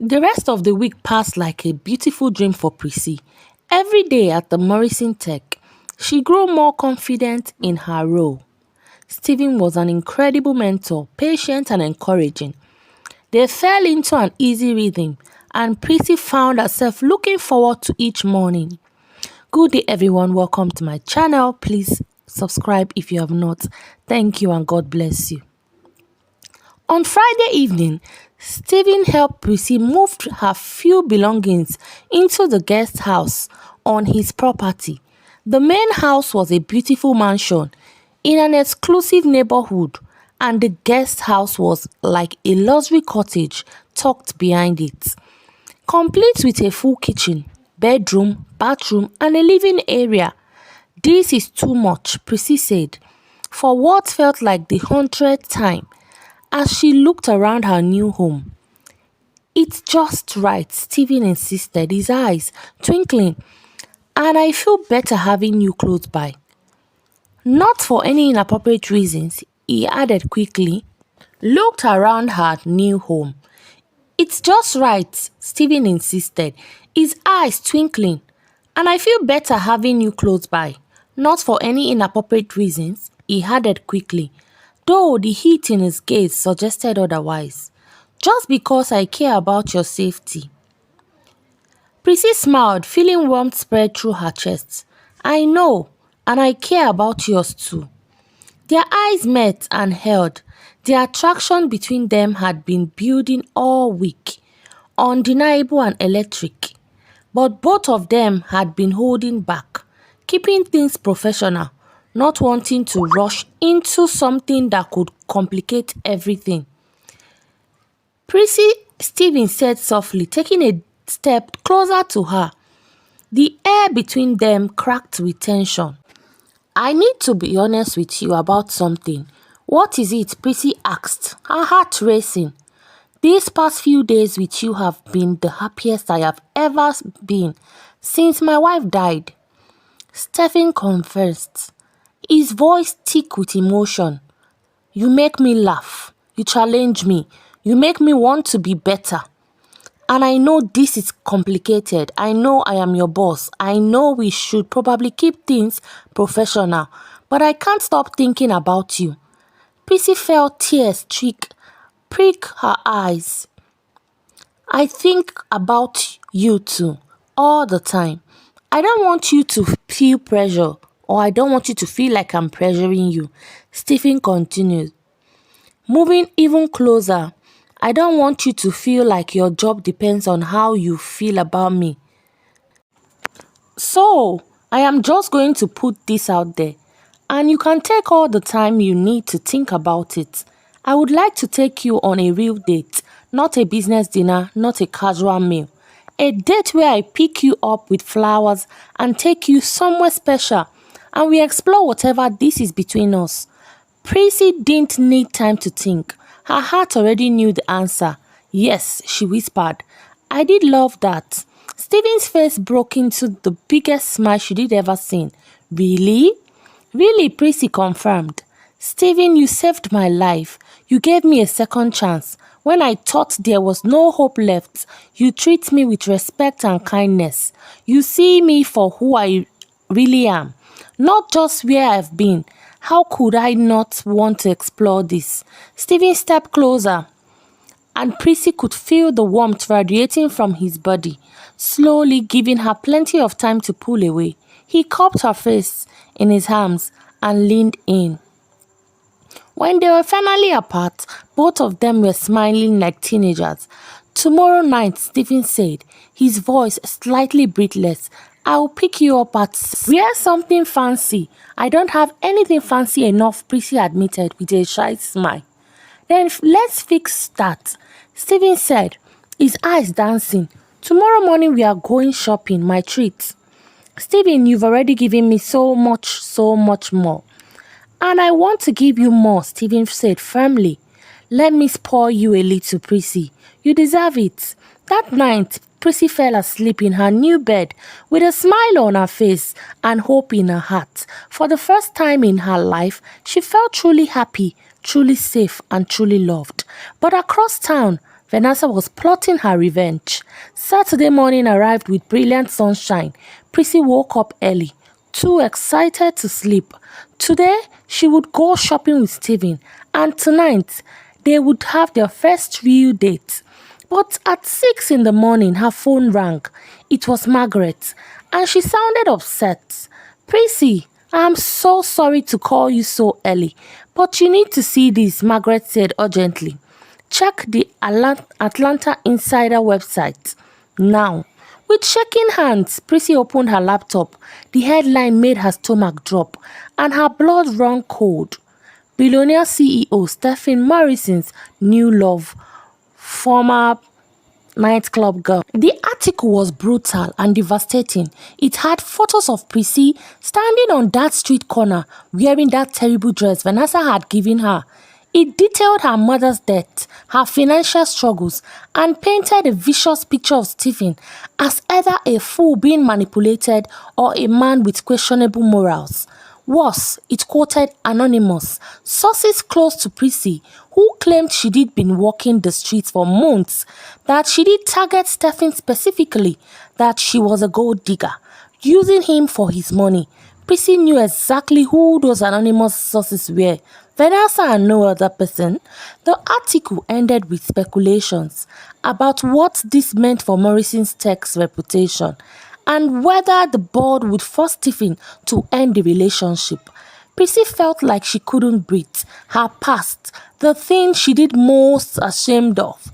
The rest of the week passed like a beautiful dream for Prissy. Every day at the Morrison Tech, she grew more confident in her role. Stephen was an incredible mentor, patient and encouraging. They fell into an easy rhythm, and Prissy found herself looking forward to each morning. Good day everyone, welcome to my channel. Please subscribe if you have not. Thank you and God bless you. On Friday evening, Stephen helped Prissy move her few belongings into the guest house on his property. The main house was a beautiful mansion in an exclusive neighborhood, and the guest house was like a luxury cottage tucked behind it, complete with a full kitchen, bedroom, bathroom, and a living area. "This is too much," Prissy said, for what felt like the 100th time as she looked around her new home. "It's just right," Stephen insisted, his eyes twinkling, "and I feel better having you close by." Not for any inappropriate reasons, he added quickly, looked around her new home. "It's just right," Stephen insisted, his eyes twinkling, "and I feel better having you close by." Not for any inappropriate reasons, he added quickly, though the heat in his gaze suggested otherwise. "Just because I care about your safety." Prissy smiled, feeling warmth spread through her chest. "I know, and I care about yours too." Their eyes met and held. The attraction between them had been building all week, undeniable and electric. But both of them had been holding back, keeping things professional, not wanting to rush into something that could complicate everything. "Prissy," Stephen said softly, taking a step closer to her. The air between them cracked with tension. "I need to be honest with you about something." "What is it?" Prissy asked, her heart racing. "These past few days with you have been the happiest I have ever been since my wife died," Stephen confessed, his voice thick with emotion. "You make me laugh. You challenge me. You make me want to be better. And I know this is complicated. I know I am your boss. I know we should probably keep things professional. But I can't stop thinking about you." Prissy felt tears prick her eyes. "I think about you too, all the time. I don't want you to feel pressure, or I don't want you to feel like I'm pressuring you," Stephen continued, moving even closer. "I don't want you to feel like your job depends on how you feel about me. So, I am just going to put this out there, and you can take all the time you need to think about it. I would like to take you on a real date, not a business dinner, not a casual meal. A date where I pick you up with flowers and take you somewhere special, and we explore whatever this is between us." Prissy didn't need time to think. Her heart already knew the answer. "Yes," she whispered. "I did love that." Stephen's face broke into the biggest smile she'd ever seen. "Really?" "Really," Prissy confirmed. "Stephen, you saved my life. You gave me a second chance. When I thought there was no hope left, you treat me with respect and kindness. You see me for who I really am, not just where I've been. How could I not want to explore this?" Stephen stepped closer, and Prissy could feel the warmth radiating from his body, slowly giving her plenty of time to pull away. He cupped her face in his arms and leaned in. When they were finally apart, both of them were smiling like teenagers. "Tomorrow night," Stephen said, his voice slightly breathless, "I'll pick you up at wear something fancy." "I don't have anything fancy enough," Prissy admitted with a shy smile. "Then let's fix that," Stephen said, his eyes dancing. "Tomorrow morning we are going shopping, my treat." "Stephen, you've already given me so much more. And I want to give you more," Stephen said firmly. "Let me spoil you a little, Prissy. You deserve it." That night, Prissy fell asleep in her new bed with a smile on her face and hope in her heart. For the first time in her life, she felt truly happy, truly safe, and truly loved. But across town, Vanessa was plotting her revenge. Saturday morning arrived with brilliant sunshine. Prissy woke up early, too excited to sleep. Today, she would go shopping with Stephen, and tonight, they would have their first real date. But at 6 in the morning, her phone rang. It was Margaret, and she sounded upset. Prissy, I'm so sorry to call you so early, but you need to see this, Margaret said urgently. Check the Atlanta Insider website now. With shaking hands, Prissy opened her laptop. The headline made her stomach drop, and her blood ran cold. Billionaire CEO Stephen Morrison's new love, former nightclub girl. The article was brutal and devastating. It had photos of Prissy standing on that street corner wearing that terrible dress Vanessa had given her. It detailed her mother's death, her financial struggles, and painted a vicious picture of Stephen as either a fool being manipulated or a man with questionable morals. Worse, it quoted anonymous sources close to Prissy who claimed she did been walking the streets for months, that she did target Stephen specifically, that she was a gold digger, using him for his money. Prissy knew exactly who those anonymous sources were. Vanessa and no other person. The article ended with speculations about what this meant for Morrison's tech's reputation and whether the board would force Stephen to end the relationship. Prissy felt like she couldn't breathe. Her past, the thing she did most ashamed of,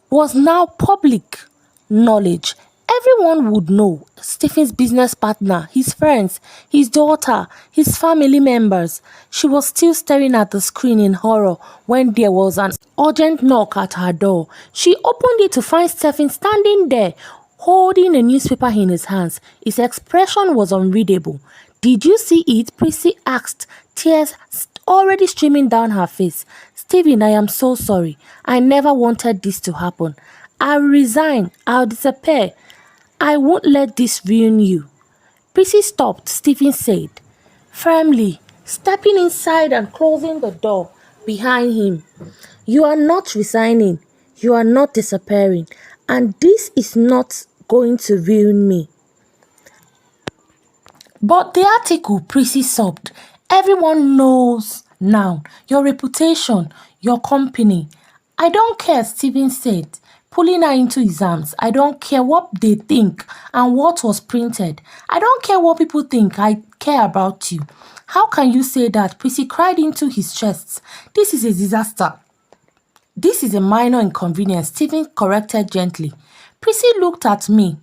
was now public knowledge. Everyone would know. Stephen's business partner, his friends, his daughter, his family members. She was still staring at the screen in horror when there was an urgent knock at her door. She opened it to find Stephen standing there, holding a newspaper in his hands. His expression was unreadable. "Did you see it?" Prissy asked, tears already streaming down her face. "Stephen, I am so sorry. I never wanted this to happen. I'll resign. I'll disappear. I won't let this ruin you." Prissy stopped, Stephen said, firmly, stepping inside and closing the door behind him. "You are not resigning. You are not disappearing. And this is not going to ruin me." But the article, Prissy sobbed. "Everyone knows now. Your reputation, your company." "I don't care," Stephen said, pulling her into his arms. "I don't care what they think and what was printed. I don't care what people think. I care about you." "How can you say that?" Prissy cried into his chest. "This is a disaster." "This is a minor inconvenience," Stephen corrected gently. Prissy looked at me.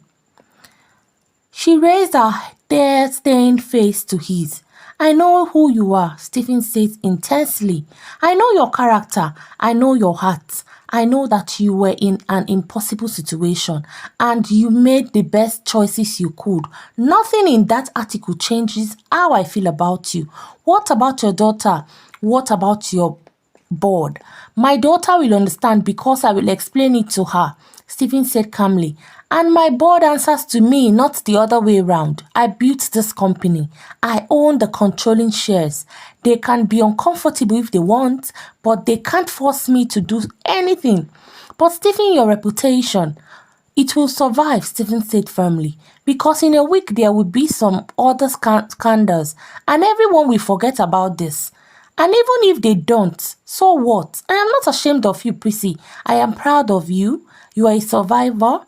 She raised her tear-stained face to his. "I know who you are," Stephen said intensely. "I know your character. I know your heart. I know that you were in an impossible situation and you made the best choices you could. Nothing in that article changes how I feel about you. What about your daughter? What about your board?" "My daughter will understand because I will explain it to her," Stephen said calmly. "And my board answers to me, not the other way around. I built this company. I own the controlling shares. They can be uncomfortable if they want, but they can't force me to do anything." "But Stephen, your reputation—" "It will survive," Stephen said firmly, "because in a week there will be some other scandals and everyone will forget about this. And even if they don't, so what? I am not ashamed of you, Prissy. I am proud of you. You are a survivor.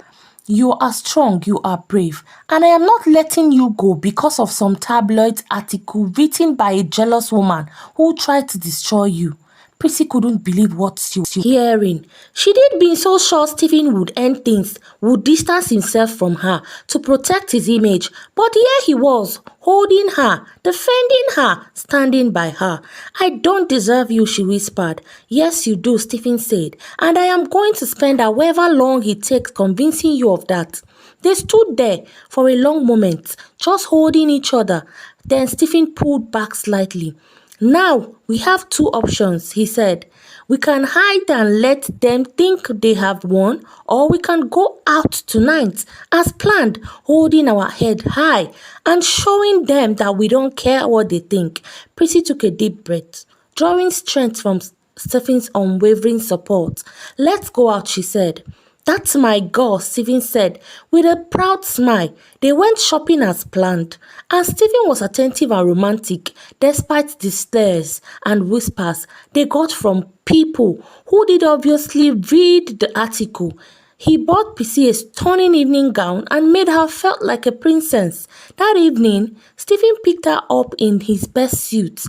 You are strong, you are brave, and I am not letting you go because of some tabloid article written by a jealous woman who tried to destroy you." Prissy couldn't believe what she was hearing. She did been so sure Stephen would end things, would distance himself from her to protect his image. But here he was, holding her, defending her, standing by her. "I don't deserve you," she whispered. "Yes, you do," Stephen said, "and I am going to spend however long it takes convincing you of that." They stood there for a long moment, just holding each other. Then Stephen pulled back slightly. "Now we have two options," he said. "We can hide and let them think they have won, or we can go out tonight as planned, holding our head high and showing them that we don't care what they think." Prissy took a deep breath, drawing strength from Stephen's unwavering support. "Let's go out," she said. "That's my girl," Stephen said with a proud smile. They went shopping as planned, and Stephen was attentive and romantic despite the stares and whispers they got from people who did obviously read the article. He bought Prissy a stunning evening gown and made her feel like a princess. That evening, Stephen picked her up in his best suit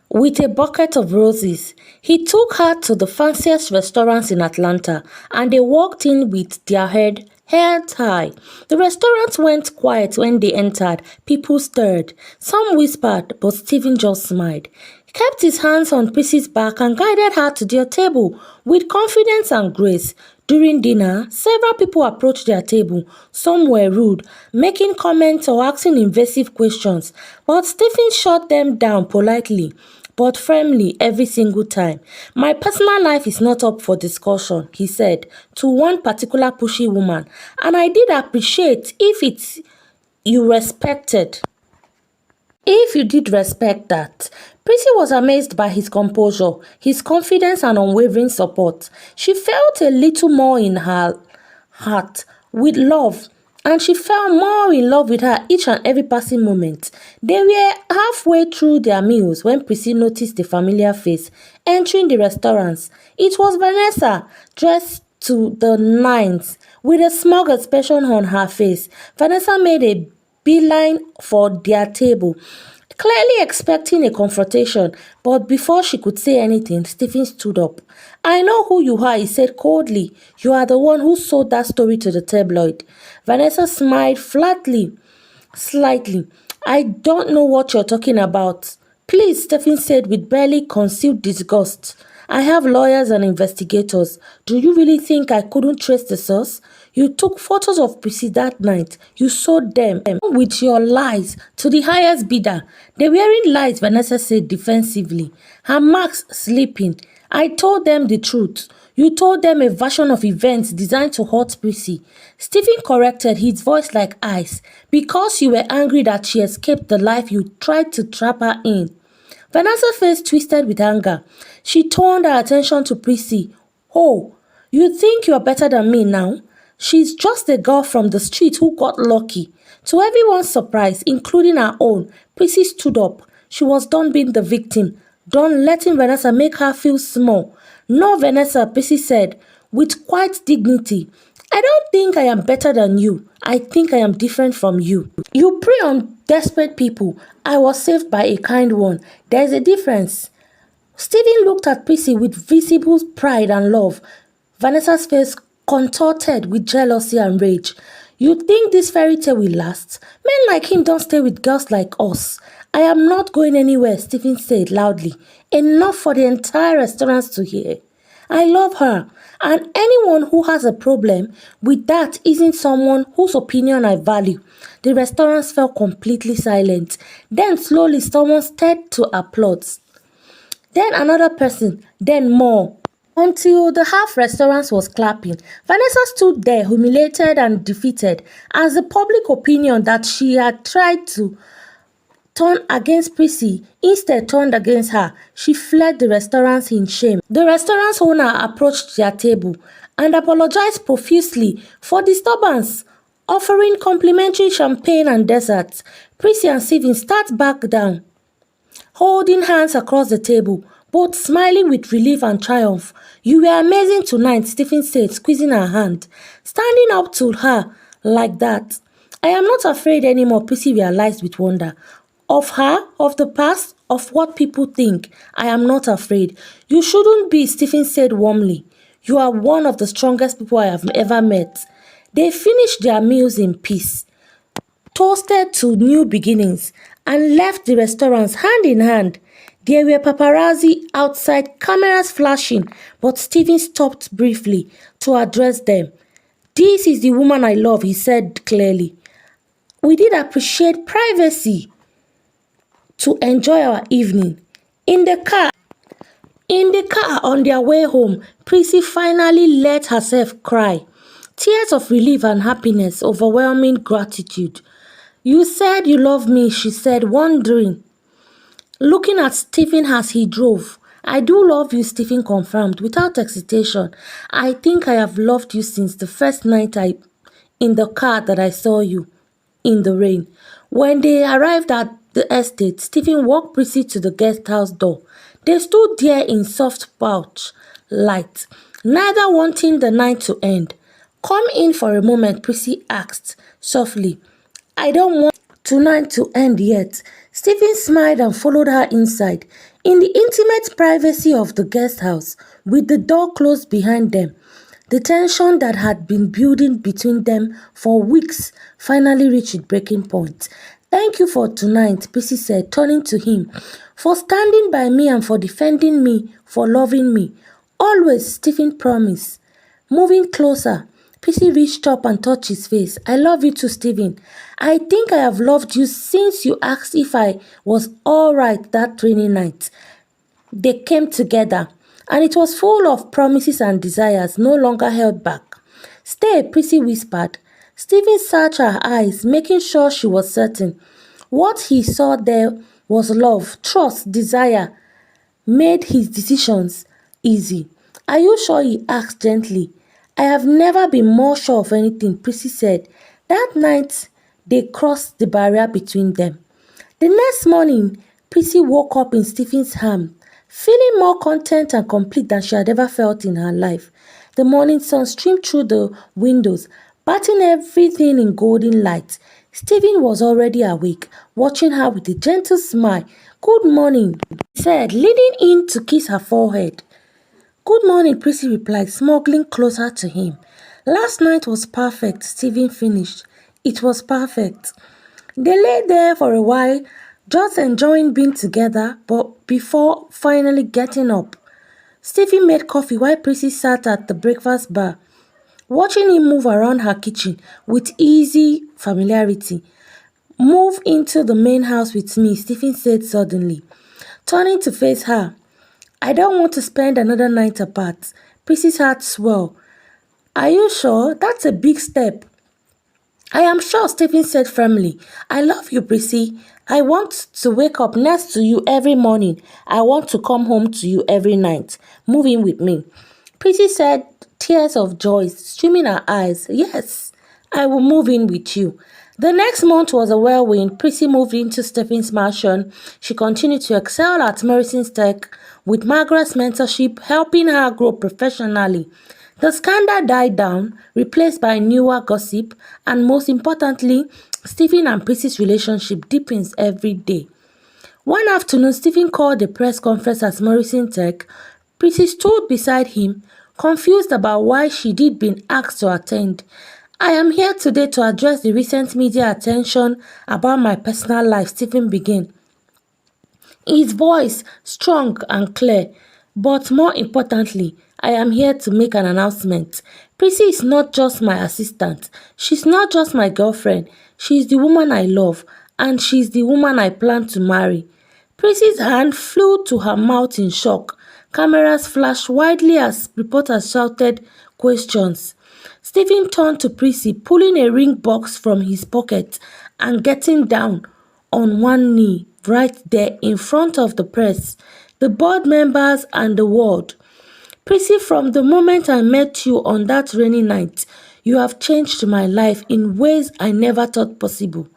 with a bucket of roses. He took her to the fanciest restaurants in Atlanta, and they walked in with their heads high. The restaurant went quiet when they entered. People stirred. Some whispered, but Stephen just smiled. He kept his hands on Prissy's back and guided her to their table with confidence and grace. During dinner, several people approached their table. Some were rude, making comments or asking invasive questions, but Stephen shut them down politely but firmly every single time. "My personal life is not up for discussion," he said to one particular pushy woman, "and I did appreciate if you did respect that." Prissy was amazed by his composure, his confidence and unwavering support. She felt a little more in her heart with love, and she fell more in love with her each and every passing moment. They were halfway through their meals when Prissy noticed a familiar face entering the restaurant. It was Vanessa, dressed to the nines, with a smug expression on her face. Vanessa made a beeline for their table, clearly expecting a confrontation, but before she could say anything, Stephen stood up. "I know who you are," he said coldly. "You are the one who sold that story to the tabloid." Vanessa smiled slightly. "I don't know what you're talking about." "Please," Stephen said with barely concealed disgust. "I have lawyers and investigators. Do you really think I couldn't trace the source? You took photos of Prissy that night. You sold them with your lies to the highest bidder." "They weren't lies," Vanessa said defensively, her marks slipping. "I told them the truth. You told them a version of events designed to hurt Prissy." Stephen corrected, his voice like ice, "because you were angry that she escaped the life you tried to trap her in." Vanessa's face twisted with anger. She turned her attention to Prissy. "Oh, you think you're better than me now? She's just a girl from the street who got lucky." To everyone's surprise, including her own, Prissy stood up. She was done being the victim, done letting Vanessa make her feel small. "No, Vanessa," Prissy said, with quiet dignity. "I don't think I am better than you. I think I am different from you. You prey on desperate people. I was saved by a kind one. There's a difference." Stephen looked at Prissy with visible pride and love. Vanessa's face contorted with jealousy and rage. "You think this fairy tale will last? Men like him don't stay with girls like us." "I am not going anywhere," Stephen said loudly, enough for the entire restaurant to hear. "I love her, and anyone who has a problem with that isn't someone whose opinion I value." The restaurant fell completely silent. Then slowly someone stirred to applaud. Then another person, then more, until the half restaurant was clapping. Vanessa stood there, humiliated and defeated, as the public opinion that she had tried to turn against Prissy instead turned against her. She fled the restaurant in shame. The restaurant's owner approached their table and apologized profusely for disturbance, offering complimentary champagne and desserts. Prissy and Stephen sat back down, holding hands across the table, both smiling with relief and triumph. "You were amazing tonight," Stephen said, squeezing her hand. Standing up to her like that. "I am not afraid anymore," Prissy realized with wonder. "Of her, of the past, of what people think. I am not afraid." "You shouldn't be," Stephen said warmly. "You are one of the strongest people I have ever met." They finished their meals in peace, toasted to new beginnings, and left the restaurants hand in hand. There were paparazzi outside, cameras flashing, but Stephen stopped briefly to address them. "This is the woman I love," he said clearly. "We did appreciate privacy to enjoy our evening." In the car on their way home, Prissy finally let herself cry. Tears of relief and happiness, overwhelming gratitude. "You said you love me," she said, wondering, looking at Stephen as he drove. I do love you, Stephen confirmed without hesitation. I think I have loved you since the first night in the car that I saw you in the rain. When they arrived at the estate, Stephen walked Prissy to the guest house door. They stood there in soft pouch light, neither wanting the night to end. Come in for a moment, Prissy asked softly. I don't want tonight to end yet. Stephen smiled and followed her inside. In the intimate privacy of the guest house, with the door closed behind them, the tension that had been building between them for weeks finally reached its breaking point. Thank you for tonight, Prissy said, turning to him, for standing by me and for defending me, for loving me. Always, Stephen promised. Moving closer, Prissy reached up and touched his face. I love you too, Stephen. I think I have loved you since you asked if I was all right that rainy night. They came together, and it was full of promises and desires no longer held back. Stay, Prissy whispered. Stephen searched her eyes, making sure she was certain. What he saw there was love, trust, desire, made his decisions easy. Are you sure? He asked gently. I have never been more sure of anything, Prissy said. That night, they crossed the barrier between them. The next morning, Prissy woke up in Stephen's arms, feeling more content and complete than she had ever felt in her life. The morning sun streamed through the windows, bathing everything in golden light. Stephen was already awake, watching her with a gentle smile. Good morning, he said, leaning in to kiss her forehead. Good morning, Prissy replied, smuggling closer to him. Last night was perfect, Stephen finished. It was perfect. They lay there for a while, just enjoying being together, but before finally getting up. Stephen made coffee while Prissy sat at the breakfast bar, watching him move around her kitchen with easy familiarity. Move into the main house with me, Stephen said suddenly, turning to face her. I don't want to spend another night apart. Prissy's heart swelled. Are you sure? That's a big step. I am sure, Stephen said firmly. I love you, Prissy. I want to wake up next to you every morning. I want to come home to you every night. Move in with me. Prissy said, tears of joy streaming her eyes. Yes, I will move in with you. The next month was a whirlwind. Prissy moved into Stephen's mansion. She continued to excel at Morrison's Tech, with Margaret's mentorship helping her grow professionally. The scandal died down, replaced by newer gossip, and most importantly, Stephen and Prissy's relationship deepens every day. One afternoon, Stephen called a press conference at Morrison Tech. Prissy stood beside him, confused about why she did been asked to attend. I am here today to address the recent media attention about my personal life, Stephen began. His voice strong and clear, but more importantly, I am here to make an announcement. Prissy is not just my assistant. She's not just my girlfriend. She's the woman I love, and she's the woman I plan to marry. Prissy's hand flew to her mouth in shock. Cameras flashed widely as reporters shouted questions. Stephen turned to Prissy, pulling a ring box from his pocket and getting down on one knee right there in front of the press, the board members and the world. Prissy, from the moment I met you on that rainy night, you have changed my life in ways I never thought possible.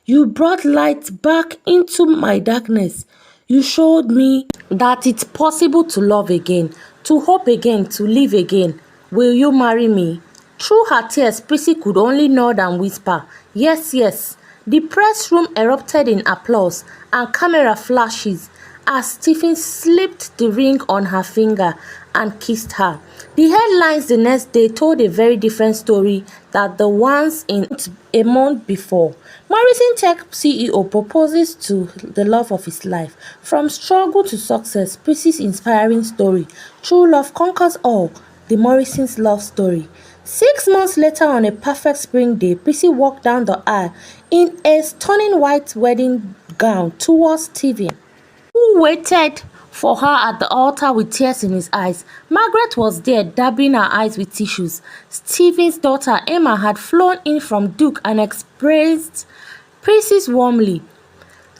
You brought light back into my darkness. You showed me that it's possible to love again, to hope again, to live again. Will you marry me? Through her tears, Prissy could only nod and whisper, yes, yes. The press room erupted in applause and camera flashes as Stephen slipped the ring on her finger and kissed her. The headlines the next day told a very different story than the ones in a month before. Morrison Tech CEO proposes to the love of his life. From struggle to success, Prissy's inspiring story. True love conquers all. The Morrison's love story. 6 months later, on a perfect spring day, Prissy walked down the aisle in a stunning white wedding gown towards Stephen, who waited for her at the altar with tears in his eyes. Margaret was there, dabbing her eyes with tissues. Stephen's daughter Emma had flown in from Duke and embraced Prissy warmly,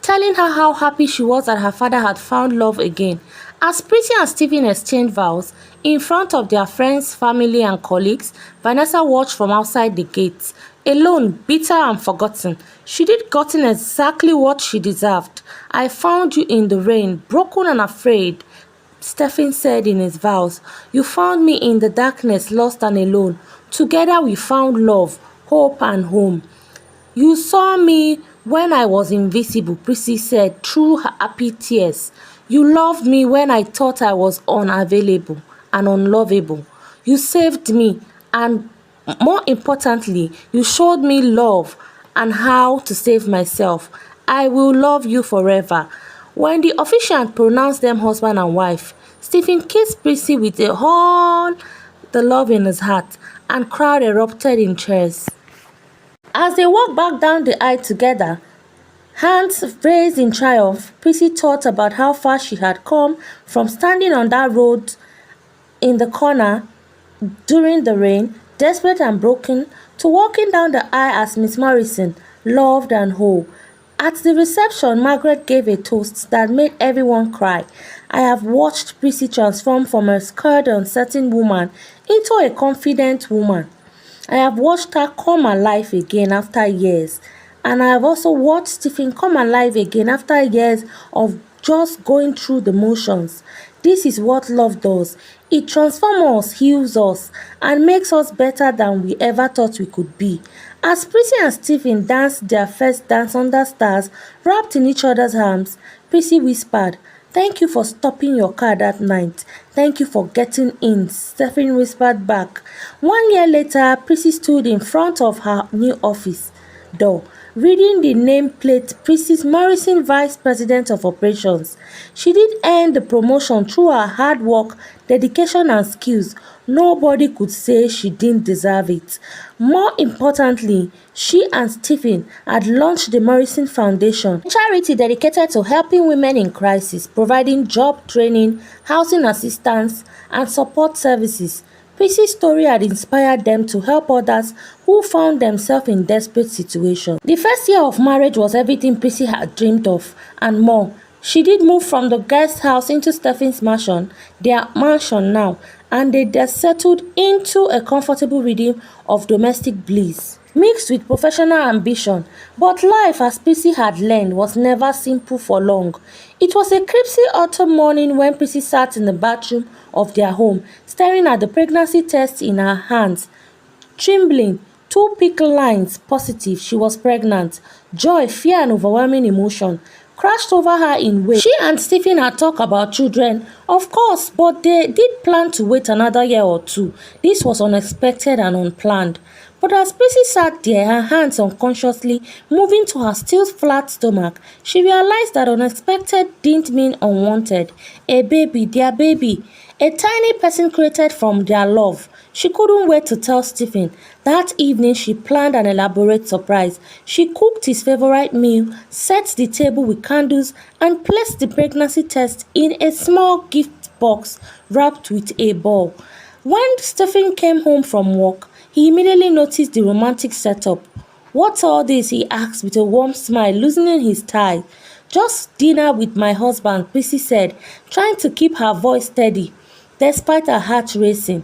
telling her how happy she was that her father had found love again. As Prissy and Stephen exchanged vows in front of their friends, family, and colleagues, Vanessa watched from outside the gate. Alone, bitter and forgotten, she did gotten exactly what she deserved. I found you in the rain, broken and afraid, Stephen said in his vows. You found me in the darkness, lost and alone. Together we found love, hope, and home. You saw me when I was invisible, Prissy said through her happy tears. You loved me when I thought I was unavailable and unlovable. You saved me, and more importantly, you showed me love and how to save myself. I will love you forever. When the officiant pronounced them husband and wife, Stephen kissed Prissy with all the love in his heart, and crowd erupted in cheers. As they walked back down the aisle together, hands raised in triumph, Prissy thought about how far she had come from standing on that road in the corner during the rain, desperate and broken, to walking down the aisle as Miss Morrison, loved and whole. At the reception, Margaret gave a toast that made everyone cry. I have watched Prissy transform from a scared, uncertain woman into a confident woman. I have watched her come alive again after years. And I have also watched Stephen come alive again after years of just going through the motions. This is what love does. It transforms us, heals us, and makes us better than we ever thought we could be. As Prissy and Stephen danced their first dance under stars, wrapped in each other's arms, Prissy whispered, "Thank you for stopping your car that night. Thank you for getting in," Stephen whispered back. 1 year later, Prissy stood in front of her new office door, reading the nameplate Prissy Morrison, Vice President of Operations. She did earn the promotion through her hard work, dedication, and skills. Nobody could say she didn't deserve it. More importantly, she and Stephen had launched the Morrison Foundation, a charity dedicated to helping women in crisis, providing job training, housing assistance, and support services. Prissy's story had inspired them to help others who found themselves in desperate situations. The first year of marriage was everything Prissy had dreamed of and more. She did move from the guest house into Stephen's mansion, their mansion now, and they settled into a comfortable rhythm of domestic bliss, mixed with professional ambition. But life, as Prissy had learned, was never simple for long. It was a crispy autumn morning when Prissy sat in the bathroom of their home, staring at the pregnancy test in her hands, trembling. Two pickle lines positive she was pregnant. Joy, fear, and overwhelming emotion crashed over her in waves. She and Stephen had talked about children, of course, but they did plan to wait another year or two. This was unexpected and unplanned. But as Prissy sat there, her hands unconsciously moving to her still flat stomach, she realized that unexpected didn't mean unwanted. A baby, their baby, a tiny person created from their love. She couldn't wait to tell Stephen. That evening, she planned an elaborate surprise. She cooked his favorite meal, set the table with candles, and placed the pregnancy test in a small gift box wrapped with a bow. When Stephen came home from work, he immediately noticed the romantic setup. "What's all this?" he asked with a warm smile, loosening his tie. "Just dinner with my husband," Prissy said, trying to keep her voice steady, despite her heart racing.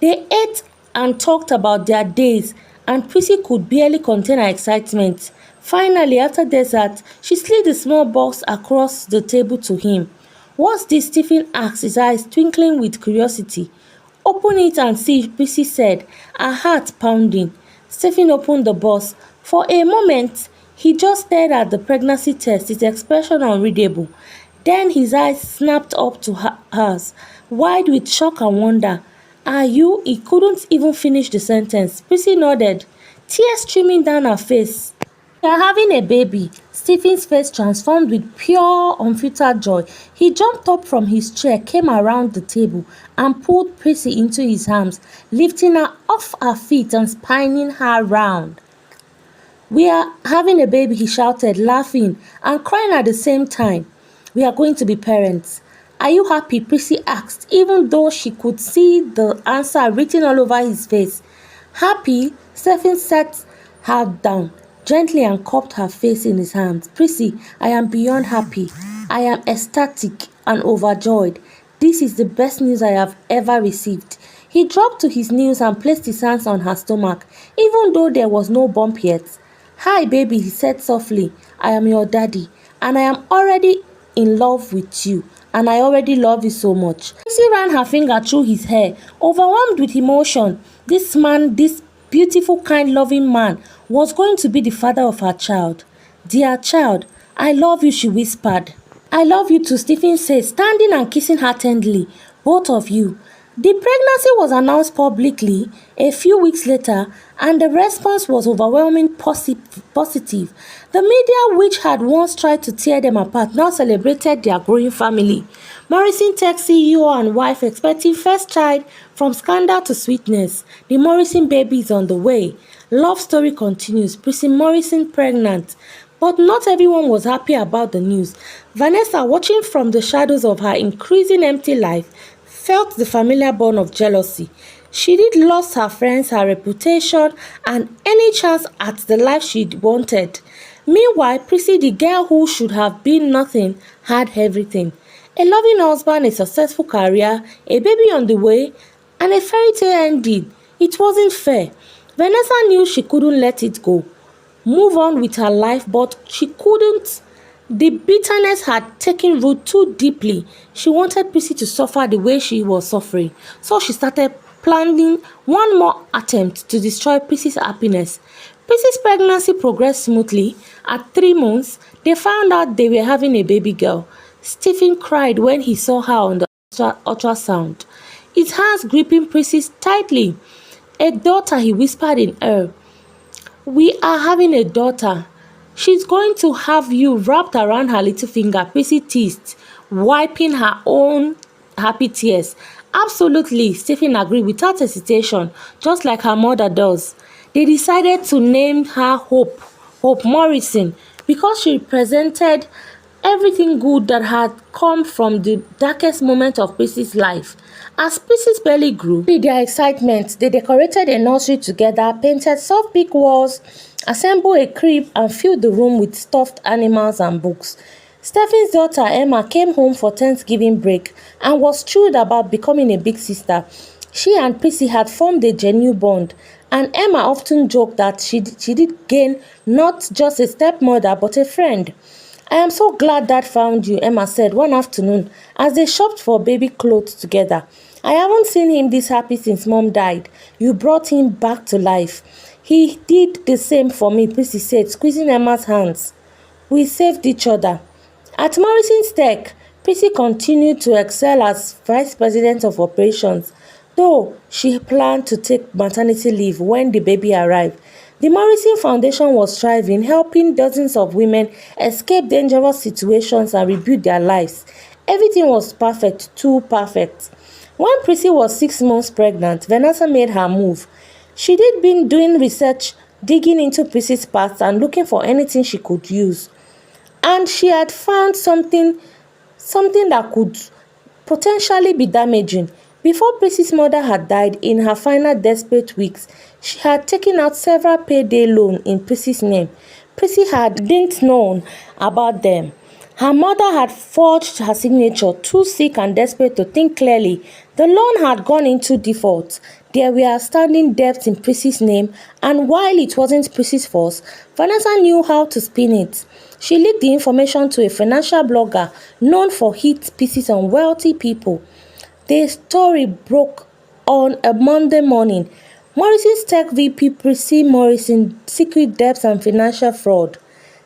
They ate and talked about their days, and Prissy could barely contain her excitement. Finally, after dessert, she slid the small box across the table to him. "What's this?" Stephen asked, his eyes twinkling with curiosity. "Open it and see," Prissy said, her heart pounding. Stephen opened the box. For a moment, he just stared at the pregnancy test, his expression unreadable. Then his eyes snapped up to hers, wide with shock and wonder. "Are you?" He couldn't even finish the sentence. Prissy nodded, tears streaming down her face. "We are having a baby." Stephen's face transformed with pure, unfiltered joy. He jumped up from his chair, came around the table, and pulled Prissy into his arms, lifting her off her feet and spinning her round. "We are having a baby," he shouted, laughing and crying at the same time. "We are going to be parents." "Are you happy?" Prissy asked, even though she could see the answer written all over his face. "Happy?" Stephen sat her down gently and cupped her face in his hands. "Prissy, I am beyond happy. I am ecstatic. and overjoyed. This is the best news I have ever received. He dropped to his knees and placed his hands on her stomach, even though there was no bump yet. Hi, baby, he said softly. I am your daddy, and I am already in love with you, and I already love you so much. Lucy ran her finger through his hair, overwhelmed with emotion. This man, this beautiful, kind, loving man, was going to be the father of her child. Dear child, I love you, she whispered. I love you too, Stephen said, standing and kissing her tenderly. Both of you. The pregnancy was announced publicly a few weeks later, and the response was overwhelmingly positive. The media, which had once tried to tear them apart, now celebrated their growing family. Morrison Tech CEO and wife expecting first child from scandal to sweetness. The Morrison baby is on the way. Love story continues. Prissy Morrison pregnant. But not everyone was happy about the news. Vanessa, watching from the shadows of her increasing empty life, felt the familiar bond of jealousy. She did lost her friends, her reputation, and any chance at the life she wanted. Meanwhile, Prissy, the girl who should have been nothing, had everything. A loving husband, a successful career, a baby on the way, and a fairy tale ending. It wasn't fair. Vanessa knew she couldn't let it go. Move on with her life, but she couldn't. The bitterness had taken root too deeply. She wanted Prissy to suffer the way she was suffering, so she started planning one more attempt to destroy Prissy's happiness. Prissy's pregnancy progressed smoothly. At 3 months, they found out they were having a baby girl. Stephen cried when he saw her on the ultrasound, his hands gripping Prissy tightly. A daughter, he whispered in her. We are having a daughter. She's going to have you wrapped around her little finger, Prissy teased, wiping her own happy tears. Absolutely, Stephen agreed without hesitation, just like her mother does. They decided to name her Hope Morrison, because she represented everything good that had come from the darkest moment of Prissy's life. As Prissy's belly grew, in their excitement, they decorated a nursery together, painted soft pink walls, assembled a crib, and filled the room with stuffed animals and books. Stephen's daughter Emma came home for Thanksgiving break and was thrilled about becoming a big sister. She and Prissy had formed a genuine bond, and Emma often joked that she did gain not just a stepmother but a friend. I am so glad Dad found you, Emma said one afternoon as they shopped for baby clothes together. I haven't seen him this happy since Mom died. You brought him back to life. He did the same for me, Prissy said, squeezing Emma's hands. We saved each other. At Morrison's Tech, Prissy continued to excel as Vice President of Operations, though she planned to take maternity leave when the baby arrived. The Morrison Foundation was thriving, helping dozens of women escape dangerous situations and rebuild their lives. Everything was perfect, too perfect. When Prissy was 6 months pregnant, Vanessa made her move. She did been doing research, digging into Prissy's past and looking for anything she could use. And she had found something that could potentially be damaging. Before Prissy's mother had died in her final desperate weeks, she had taken out several payday loans in Prissy's name. Prissy hadn't known about them. Her mother had forged her signature, too sick and desperate to think clearly. The loan had gone into default. There were outstanding debts in Prissy's name, and while it wasn't Prissy's fault, Vanessa knew how to spin it. She leaked the information to a financial blogger known for hit pieces on wealthy people. The story broke on a Monday morning. Morrison's Tech VP Prissy Morrison, secret debts and financial fraud.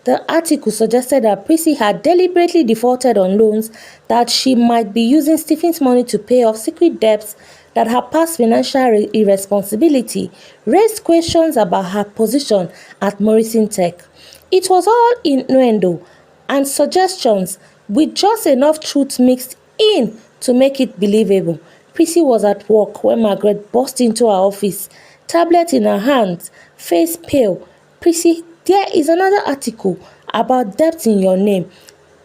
The article suggested that Prissy had deliberately defaulted on loans, that she might be using Stephen's money to pay off secret debts, that her past financial irresponsibility raised questions about her position at Morrison Tech. It was all innuendo and suggestions with just enough truth mixed in to make it believable. Prissy was at work when Margaret burst into her office, tablet in her hands, face pale. Prissy, there is another article about debt in your name.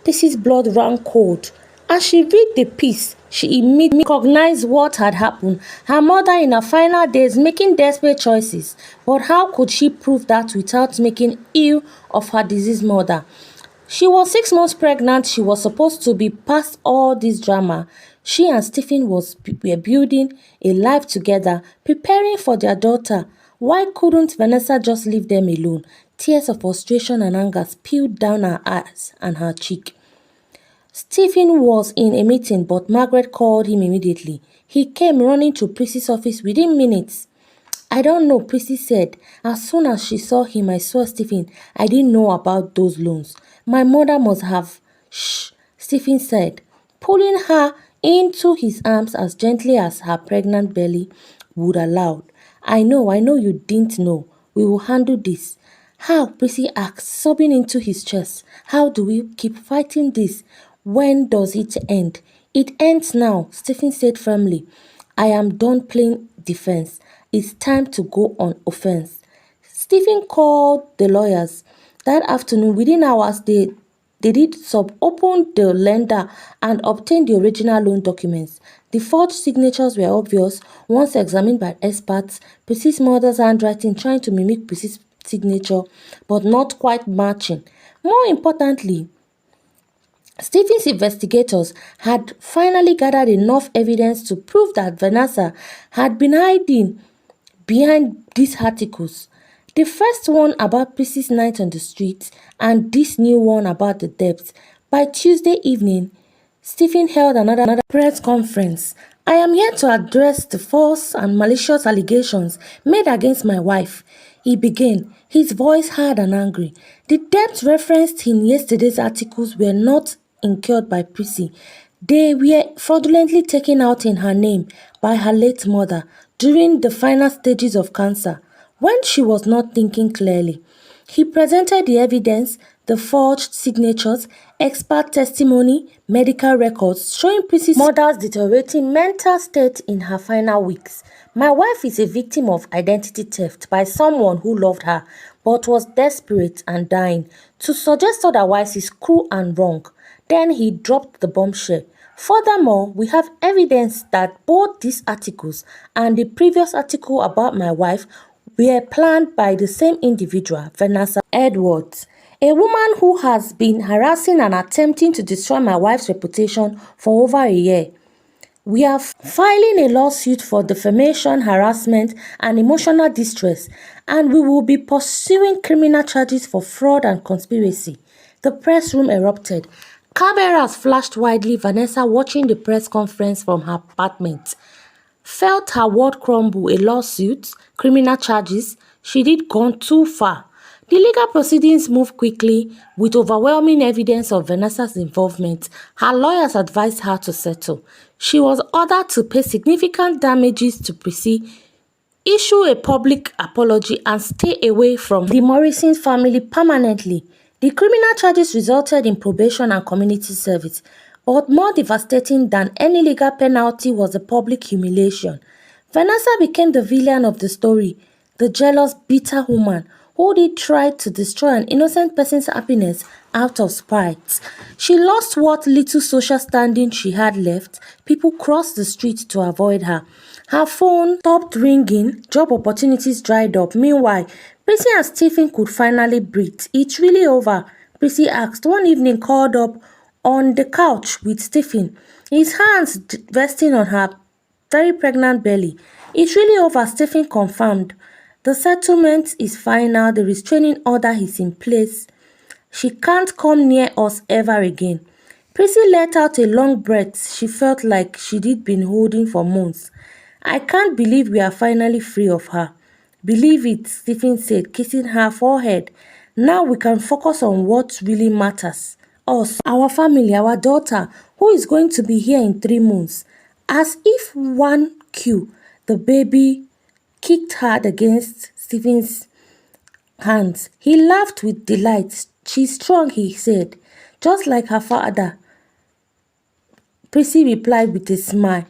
Prissy's blood ran cold. As she read the piece, she immediately recognized what had happened. Her mother in her final days making desperate choices. But how could she prove that without making ill of her deceased mother? She was 6 months pregnant. She was supposed to be past all this drama. She and Stephen were building a life together, preparing for their daughter. Why couldn't Vanessa just leave them alone? Tears of frustration and anger spilled down her eyes and her cheek. Stephen was in a meeting, but Margaret called him immediately. He came running to Prissy's office within minutes. I don't know, Prissy said. As soon as she saw him, I saw Stephen. I didn't know about those loans. My mother must have. Shh, Stephen said, pulling her into his arms as gently as her pregnant belly would allow. I know you didn't know. We will handle this. How? Prissy asked, sobbing into his chest. How do we keep fighting this? When does it end? It ends now, Stephen said firmly. I am done playing defense. It's time to go on offense. Stephen called the lawyers. That afternoon, within hours, they did open the lender and obtained the original loan documents. The forged signatures were obvious once examined by experts. Prissy's mother's handwriting trying to mimic Prissy's signature, but not quite matching. More importantly, Stephen's investigators had finally gathered enough evidence to prove that Vanessa had been hiding behind these articles. The first one about Prissy's night on the streets and this new one about the debts. By Tuesday evening, Stephen held another press conference. I am here to address the false and malicious allegations made against my wife. He began, his voice hard and angry. The debts referenced in yesterday's articles were not incurred by Prissy. They were fraudulently taken out in her name by her late mother during the final stages of cancer, when she was not thinking clearly. He presented the evidence, the forged signatures, expert testimony, medical records showing Prissy's mother's deteriorating mental state in her final weeks. My wife is a victim of identity theft by someone who loved her but was desperate and dying. To suggest otherwise is cruel and wrong. Then he dropped the bombshell. Furthermore, we have evidence that both these articles and the previous article about my wife were planned by the same individual, Vanessa Edwards, a woman who has been harassing and attempting to destroy my wife's reputation for over a year. We are filing a lawsuit for defamation, harassment, and emotional distress, and we will be pursuing criminal charges for fraud and conspiracy. The press room erupted. Cameras flashed widely. Vanessa, watching the press conference from her apartment, felt her world crumble. A lawsuit, criminal charges. She did gone too far. The legal proceedings moved quickly. With overwhelming evidence of Vanessa's involvement, her lawyers advised her to settle. She was ordered to pay significant damages to Prissy, issue a public apology, and stay away from the Morrison family permanently. The criminal charges resulted in probation and community service, but more devastating than any legal penalty was the public humiliation. Vanessa became the villain of the story, the jealous, bitter woman who did try to destroy an innocent person's happiness out of spite. She lost what little social standing she had left. People crossed the street to avoid her. Her phone stopped ringing, job opportunities dried up. Meanwhile, Prissy and Stephen could finally breathe. It's really over, Prissy asked one evening, curled up on the couch with Stephen, his hands resting on her very pregnant belly. It's really over, Stephen confirmed. The settlement is final. The restraining order is in place. She can't come near us ever again. Prissy let out a long breath she felt like she'd been holding for months. I can't believe we are finally free of her. Believe it, Stephen said, kissing her forehead. Now we can focus on what really matters. Us, our family, our daughter, who is going to be here in 3 months. As if one cue, the baby kicked hard against Stephen's hands. He laughed with delight. She's strong, he said, just like her father. Prissy replied with a smile.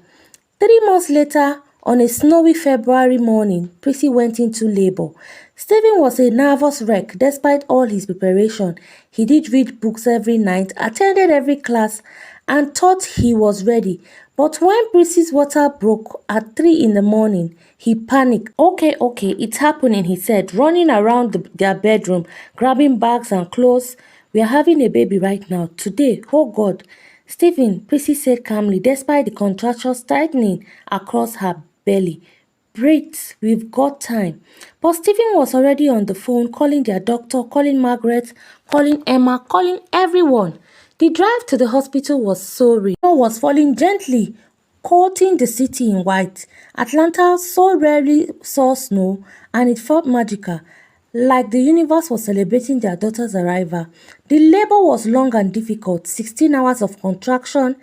3 months later, on a snowy February morning, Prissy went into labor. Stephen was a nervous wreck despite all his preparation. He did read books every night, attended every class, and thought he was ready. But when Prissy's water broke at 3 in the morning, he panicked. Okay, it's happening, he said, running around their bedroom, grabbing bags and clothes. We are having a baby right now. Today, oh God. Stephen, Prissy said calmly, despite the contractions tightening across her belly. Breathe, we've got time. But Stephen was already on the phone, calling their doctor, calling Margaret, calling Emma, calling everyone. The drive to the hospital was so real. Snow was falling gently, coating the city in white. Atlanta so rarely saw snow, and it felt magical, like the universe was celebrating their daughter's arrival. The labor was long and difficult, 16 hours of contraction,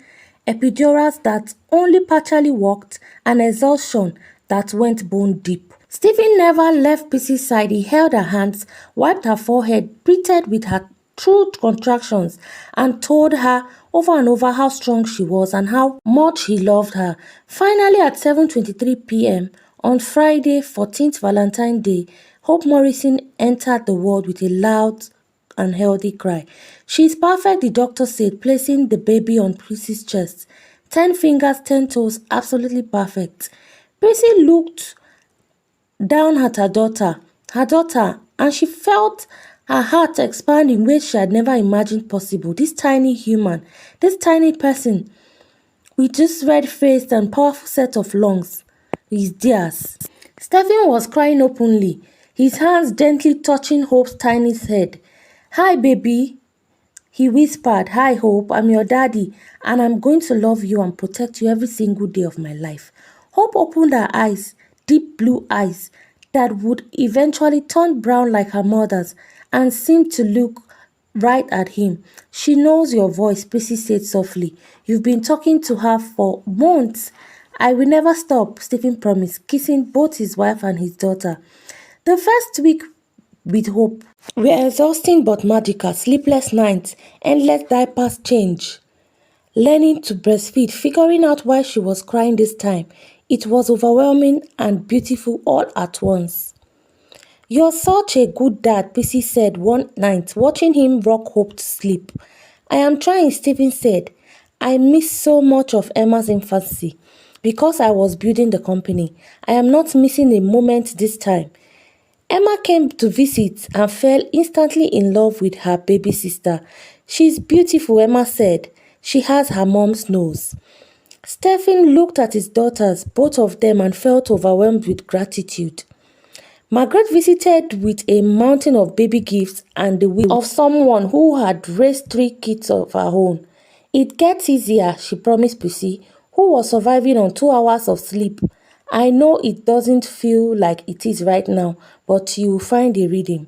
epidurals that only partially worked, and exhaustion that went bone deep. Stephen never left Pissy's side. He held her hands, wiped her forehead, breathed with her true contractions, and told her over and over how strong she was and how much he loved her. Finally, at 7:23 p.m. on Friday, 14th Valentine's Day, Hope Morrison entered the world with a loud and healthy cry. "She is perfect," the doctor said, placing the baby on Prissy's chest. 10 fingers, 10 toes, absolutely perfect. Prissy looked down at her daughter, and she felt her heart expand in ways she had never imagined possible. This tiny human, this tiny person with this red face and powerful set of lungs is theirs. Stephen was crying openly, his hands gently touching Hope's tiny head. "Hi, baby," he whispered. "Hi, Hope. I'm your daddy, and I'm going to love you and protect you every single day of my life." Hope opened her eyes, deep blue eyes that would eventually turn brown like her mother's, and seemed to look right at him. "She knows your voice," Prissy said softly. "You've been talking to her for months." "I will never stop," Stephen promised, kissing both his wife and his daughter. The first week with Hope were exhausting but magical. Sleepless nights, endless diapers change, learning to breastfeed, figuring out why she was crying this time. It was overwhelming and beautiful all at once. "You're such a good dad," Prissy said one night, watching him rock Hope to sleep. "I am trying," Stephen said. "I miss so much of Emma's infancy because I was building the company. I am not missing a moment this time." Emma came to visit and fell instantly in love with her baby sister. "She's beautiful," Emma said. "She has her mom's nose." Stephen looked at his daughters, both of them, and felt overwhelmed with gratitude. Margaret visited with a mountain of baby gifts and the will of someone who had raised 3 kids of her own. "It gets easier," she promised Prissy, who was surviving on 2 hours of sleep. "I know it doesn't feel like it is right now, but you'll find a rhythm."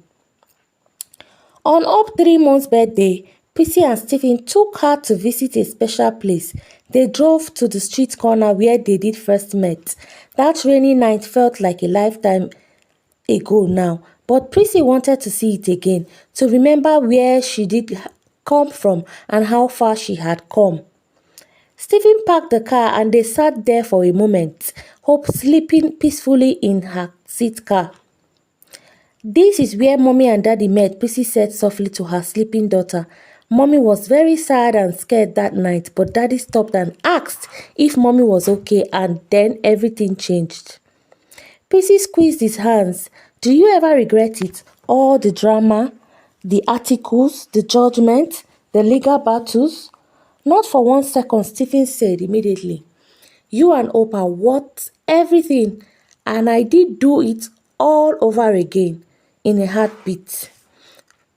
On Hope's 3 months birthday, Prissy and Stephen took her to visit a special place. They drove to the street corner where they did first met. That rainy night felt like a lifetime ago now, but Prissy wanted to see it again, to remember where she did come from and how far she had come. Stephen parked the car and they sat there for a moment, Hope sleeping peacefully in her seat car. "This is where Mommy and Daddy met," Prissy said softly to her sleeping daughter. "Mommy was very sad and scared that night, but Daddy stopped and asked if Mommy was okay, and then everything changed." Prissy squeezed his hands. "Do you ever regret it? All the drama, the articles, the judgment, the legal battles?" "Not for 1 second," Stephen said immediately. "You and Hope are worth everything, and I did do it all over again in a heartbeat."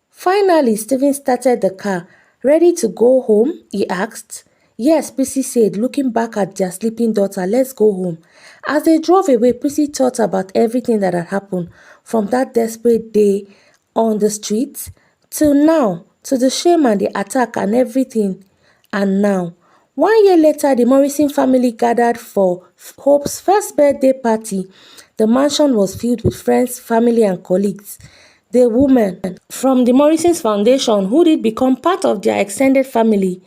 Finally, Stephen started the car. "Ready to go home?" he asked. "Yes," Prissy said, looking back at their sleeping daughter. "Let's go home." As they drove away, Prissy thought about everything that had happened, from that desperate day on the streets till now, to the shame and the attack and everything. And now, 1 year later, the Morrison family gathered for Hope's first birthday party. The mansion was filled with friends, family, and colleagues. The woman from the Morrison's Foundation, who did become part of their extended family,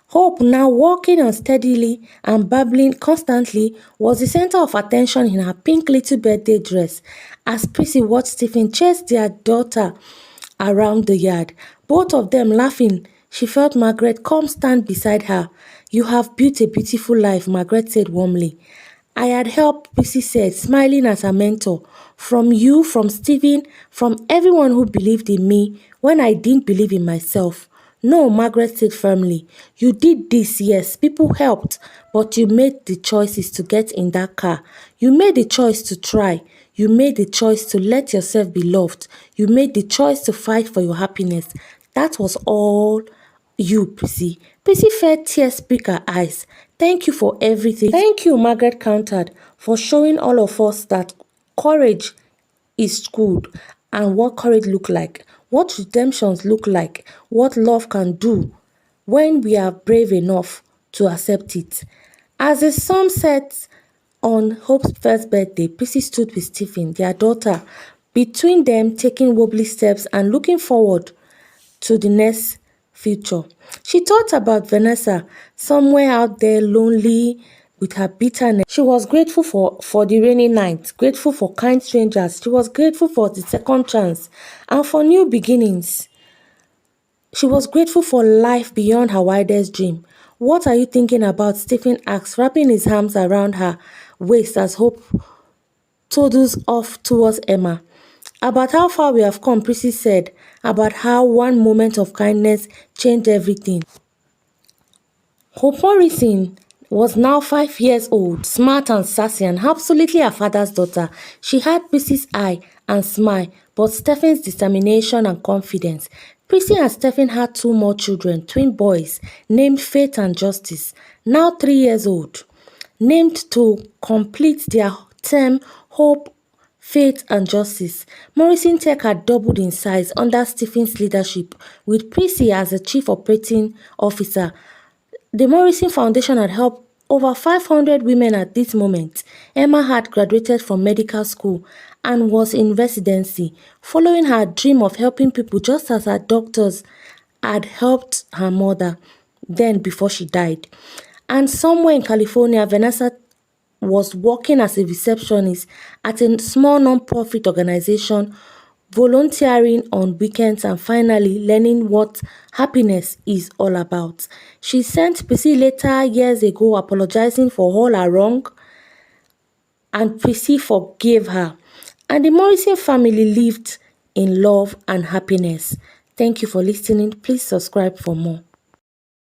Hope, now walking unsteadily and babbling constantly, was the center of attention in her pink little birthday dress as Prissy watched Stephen chase their daughter around the yard, both of them laughing. She felt Margaret come stand beside her. "You have built a beautiful life," Margaret said warmly. I had help, Prissy said, smiling at her mentor. From you, from Stephen, from everyone who believed in me when I didn't believe in myself. No, Margaret said firmly. You did this, yes, people helped, but you made the choices to get in that car. You made the choice to try. You made the choice to let yourself be loved. You made the choice to fight for your happiness. That was all you, Prissy. Prissy felt tears prick her eyes. Thank you for everything. Thank you, Margaret countered, for showing all of us that courage is good and what courage look like, what redemptions look like, what love can do when we are brave enough to accept it. As the sun set on Hope's first birthday, Prissy stood with Stephen, their daughter, between them taking wobbly steps and looking forward to the next future. She thought about Vanessa, somewhere out there lonely with her bitterness. She was grateful for the rainy night, grateful for kind strangers. She was grateful for the second chance and for new beginnings. She was grateful for life beyond her wildest dream. What are you thinking about? Stephen asked, wrapping his arms around her waist as Hope toddles off towards Emma. About how far we have come, Prissy said, about how one moment of kindness changed everything. Hope Morrison was now 5 years old, smart and sassy and absolutely her father's daughter. She had Prissy's eye and smile, but Stephen's determination and confidence. Prissy and Stephen had two more children, twin boys, named Faith and Justice, now 3 years old. Named to complete their term Hope, Faith and Justice. Morrison Tech had doubled in size under Stephen's leadership, with Prissy as the chief operating officer. The Morrison Foundation had helped over 500 women at this moment. Emma had graduated from medical school and was in residency, following her dream of helping people just as her doctors had helped her mother then before she died. And somewhere in California, Vanessa was working as a receptionist at a small non-profit organization, volunteering on weekends and finally learning what happiness is all about. She sent Prissy later years ago apologizing for all her wrong and Prissy forgave her. And the Morrison family lived in love and happiness. Thank you for listening. Please subscribe for more.